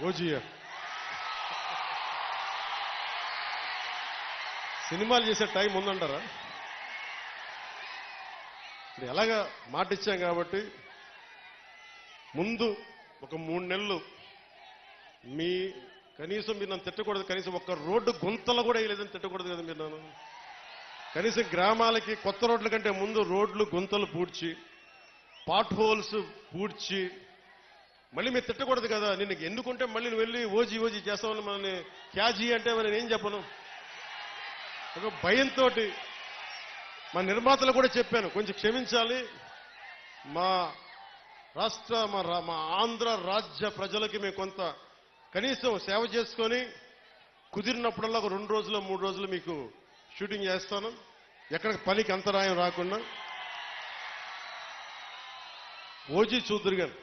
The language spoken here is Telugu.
ఓజీయా సినిమాలు చేసే టైం ఉందంటారా? ఇప్పుడు ఎలాగా మాట ఇచ్చాం కాబట్టి ముందు ఒక 3 నెలలు మీ కనీసం మీరు నన్ను తిట్టకూడదు, కనీసం ఒక్క రోడ్డు గుంతలు కూడా వేయలేదని తిట్టకూడదు కదా మీరు నన్ను. కనీసం గ్రామాలకి కొత్త రోడ్ల కంటే ముందు రోడ్లు గుంతలు పూడ్చి పాట్ హోల్స్ పూడ్చి మళ్ళీ మీరు తిట్టకూడదు కదా. నిన్ను ఎందుకుంటే మళ్ళీ నువ్వు వెళ్ళి ఓజీ చేస్తామని మనల్ని క్యాజీ అంటే మరి నేనేం చెప్పను. ఒక భయంతో మా నిర్మాతలు కూడా చెప్పాను, కొంచెం క్షమించాలి, మా రాష్ట్ర మా ఆంధ్ర రాజ్య ప్రజలకి మేము కొంత కనీసం సేవ చేసుకొని కుదిరినప్పుడల్లా ఒక 2 రోజులు 3 రోజులు మీకు షూటింగ్ చేస్తాను, ఎక్కడికి పనికి అంతరాయం రాకుండా. ఓజీ చూద్దురు గారు